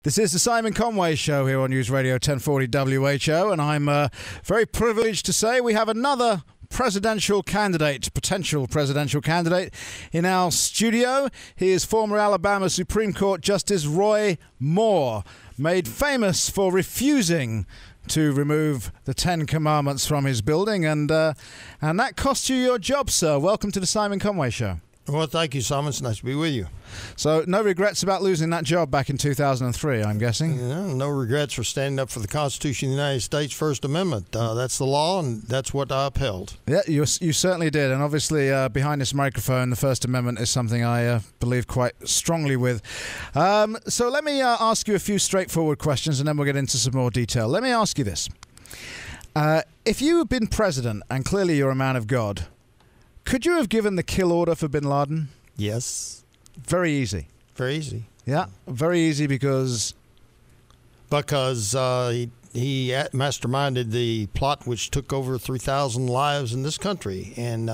This is the Simon Conway Show here on News Radio 1040 WHO, and I'm very privileged to say we have another potential presidential candidate in our studio. He is former Alabama Supreme Court Justice Roy Moore, made famous for refusing to remove the 10 Commandments from his building, and that cost you your job, sir. Welcome to the Simon Conway Show. Well, thank you, Simon. It's nice to be with you. So, no regrets about losing that job back in 2003, I'm guessing? Yeah, no regrets for standing up for the Constitution of the United States First Amendment. That's the law, and that's what I upheld. Yeah, you certainly did. And obviously, behind this microphone, the First Amendment is something I believe quite strongly with. So let me ask you a few straightforward questions, and then we'll get into some more detail. Let me ask you this. If you had been president, and clearly you're a man of God, could you have given the kill order for bin Laden? Yes. Very easy. Very easy. Yeah, very easy because he masterminded the plot which took over 3,000 lives in this country. And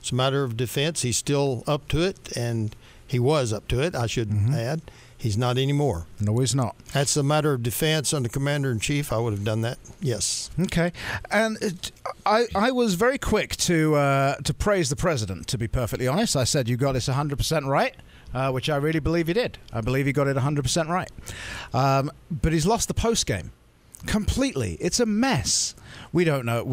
it's a matter of defense. He's still up to it, and he was up to it, I should add. He's not anymore. No, he's not. That's a matter of defense under Commander-in-Chief. I would have done that. Yes. Okay. And I was very quick to praise the president, to be perfectly honest. I said, you got this 100% right, which I really believe he did. I believe he got it 100% right. But he's lost the postgame completely. It's a mess. We don't know.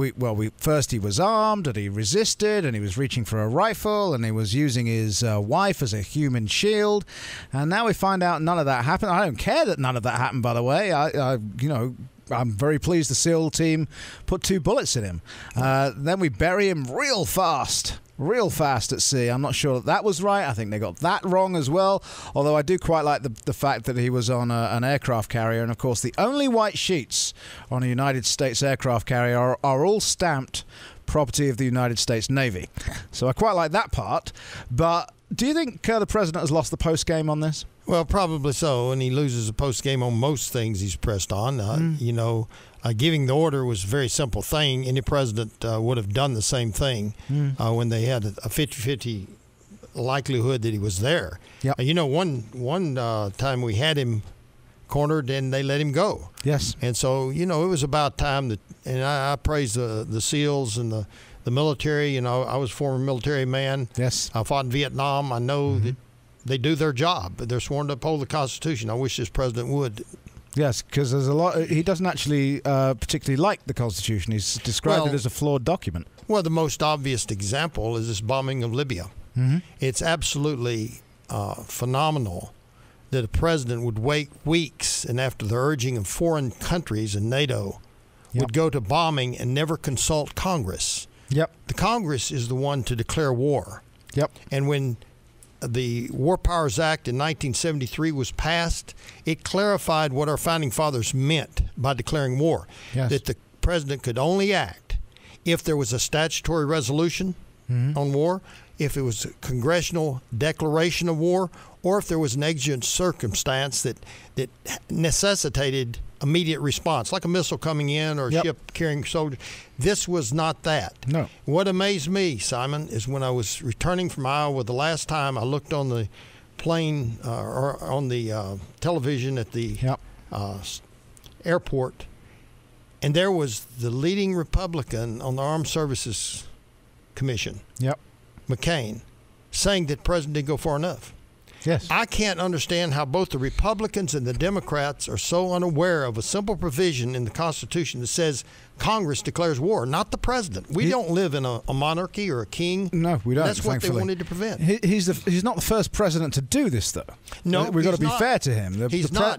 First he was armed, and he resisted, and he was reaching for a rifle, and he was using his wife as a human shield, and now we find out none of that happened. I don't care that none of that happened, by the way. I'm very pleased the SEAL team put 2 bullets in him. Then we bury him real fast at sea. I'm not sure that was right. I think they got that wrong as well, although I do quite like the fact that he was on an aircraft carrier, and of course the only white sheets on a United States aircraft carrier are all stamped property of the United States Navy. So I quite like that part, but do you think the president has lost the post game on this? Well, probably so, and he loses the post game on most things he's pressed on. Giving the order was a very simple thing. Any president would have done the same thing when they had a 50-50 likelihood that he was there. Yep. One time we had him cornered and they let him go. Yes. And so, it was about time that, and I praise the SEALs and the military. I was a former military man. Yes. I fought in Vietnam. I know that they do their job, but they're sworn to uphold the Constitution. I wish this president would. Yes, because there's a lot. He doesn't actually particularly like the Constitution. He's described it as a flawed document. Well, the most obvious example is this bombing of Libya. It's absolutely phenomenal that a president would wait weeks and, after the urging of foreign countries and NATO, would go to bombing and never consult Congress. Yep. The Congress is the one to declare war. Yep. And when the War Powers Act in 1973 was passed, it clarified what our founding fathers meant by declaring war. Yes. That the president could only act if there was a statutory resolution on war, if it was a congressional declaration of war, or if there was an exigent circumstance that necessitated immediate response, like a missile coming in or a ship carrying soldiers. This was not that. No. What amazed me, Simon, is when I was returning from Iowa the last time, I looked on the plane or on the television at the airport, and there was the leading Republican on the Armed Services Commission, McCain, saying that the president didn't go far enough. Yes. I can't understand how both the Republicans and the Democrats are so unaware of a simple provision in the Constitution that says Congress declares war, not the president. We don't live in a monarchy or a king. No, we don't. That's what they wanted to prevent. He's not the first president to do this, though. No, we've got to be fair to him.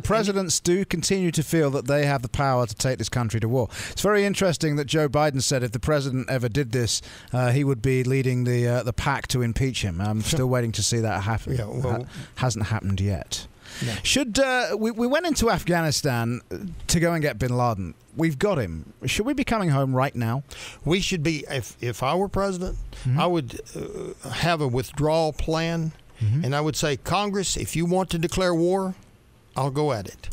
Presidents do continue to feel that they have the power to take this country to war. It's very interesting that Joe Biden said if the president ever did this, he would be leading the pack to impeach him. I'm still waiting to see that happen. Yeah, well, hasn't happened yet. No. Should we went into Afghanistan to go and get bin Laden. We've got him. Should we be coming home right now? We should be. If I were president, I would have a withdrawal plan, and I would say, Congress, if you want to declare war, I'll go at it.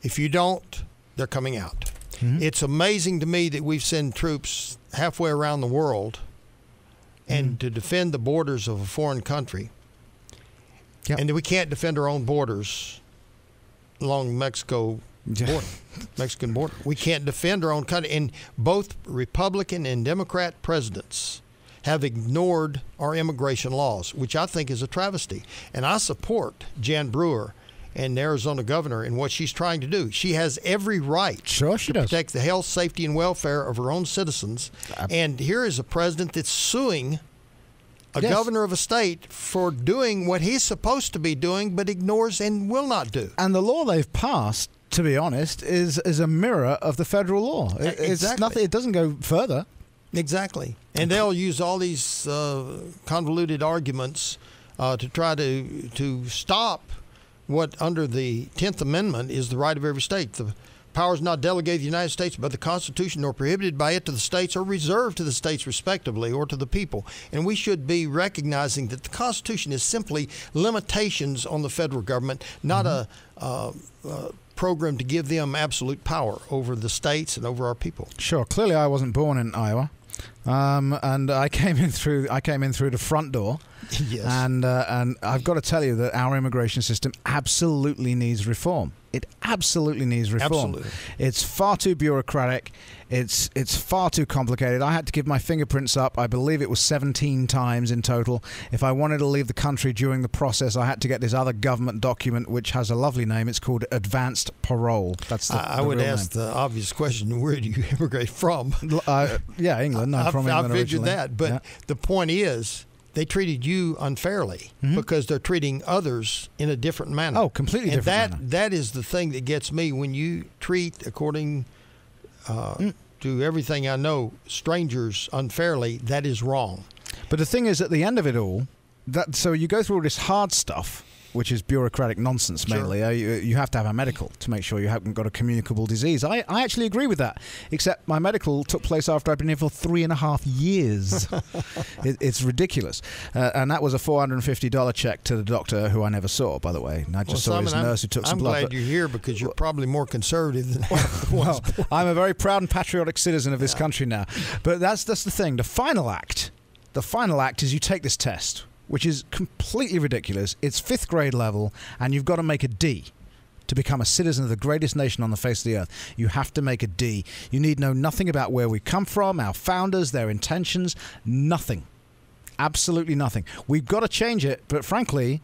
If you don't, they're coming out. It's amazing to me that we've sent troops halfway around the world and to defend the borders of a foreign country. Yep. And that we can't defend our own borders along Mexican border. We can't defend our own country. And both Republican and Democrat presidents have ignored our immigration laws, which I think is a travesty. And I support Jan Brewer and the Arizona governor in what she's trying to do. She has every right to protect the health, safety, and welfare of her own citizens. And here is a president that's suing a governor of a state for doing what he's supposed to be doing but ignores and will not do. And the law they've passed, to be honest, is a mirror of the federal law. It's nothing. It doesn't go further. Exactly. And they'll use all these convoluted arguments to try to stop what under the 10th Amendment is the right of every state. The powers not delegated to the United States by the Constitution nor prohibited by it to the states or reserved to the states respectively or to the people. And we should be recognizing that the Constitution is simply limitations on the federal government, not a program to give them absolute power over the states and over our people. Sure. Clearly, I wasn't born in Iowa, and I came in through the front door. Yes. And I've got to tell you that our immigration system absolutely needs reform. It absolutely needs reform. Absolutely. It's far too bureaucratic. It's far too complicated. I had to give my fingerprints up, I believe it was 17 times in total. If I wanted to leave the country during the process, I had to get this other government document, which has a lovely name. It's called advanced parole. That's I would ask the obvious question, where do you immigrate from? Yeah, England. I'm from England I figured originally. that. But the point is, they treated you unfairly because they're treating others in a different manner. Oh, completely different manner. That is the thing that gets me when you treat, according to everything I know, strangers unfairly. That is wrong. But the thing is, at the end of it all, so you go through all this hard stuff, which is bureaucratic nonsense mainly. Sure. You have to have a medical to make sure you haven't got a communicable disease. I actually agree with that, except my medical took place after I'd been here for 3.5 years. It's ridiculous. And that was a $450 check to the doctor, who I never saw, by the way. And I just saw his nurse who took some blood. I'm glad you're here because you're probably more conservative than half the ones. Well, I'm a very proud and patriotic citizen of this country now. But that's the thing. The final act is you take this test, which is completely ridiculous. It's 5th grade level, and you've got to make a D to become a citizen of the greatest nation on the face of the earth. You have to make a D. You need know nothing about where we come from, our founders, their intentions, nothing. Absolutely nothing. We've got to change it, but frankly,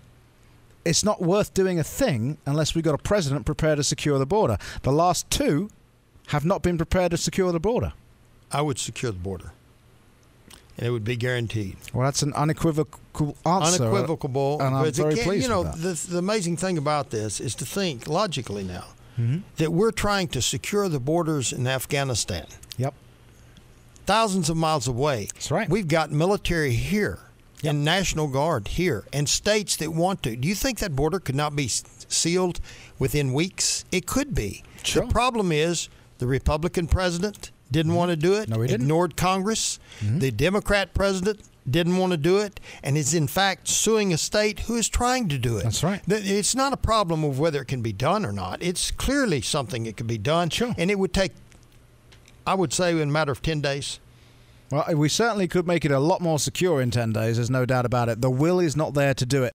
it's not worth doing a thing unless we've got a president prepared to secure the border. The last two have not been prepared to secure the border. I would secure the border. And it would be guaranteed. Well, that's an unequivocal answer. Unequivocal. And I'm very pleased with that. The amazing thing about this is to think logically now that we're trying to secure the borders in Afghanistan. Yep. Thousands of miles away. That's right. We've got military here and National Guard here and states that want to. Do you think that border could not be sealed within weeks? It could be. Sure. The problem is the Republican president didn't want to do it, No, he didn't. ignored Congress. The Democrat president didn't want to do it, and is in fact suing a state who is trying to do it. That's right. It's not a problem of whether it can be done or not. It's clearly something that could be done. Sure. And it would take, I would say, in a matter of 10 days. Well, we certainly could make it a lot more secure in 10 days. There's no doubt about it. The will is not there to do it.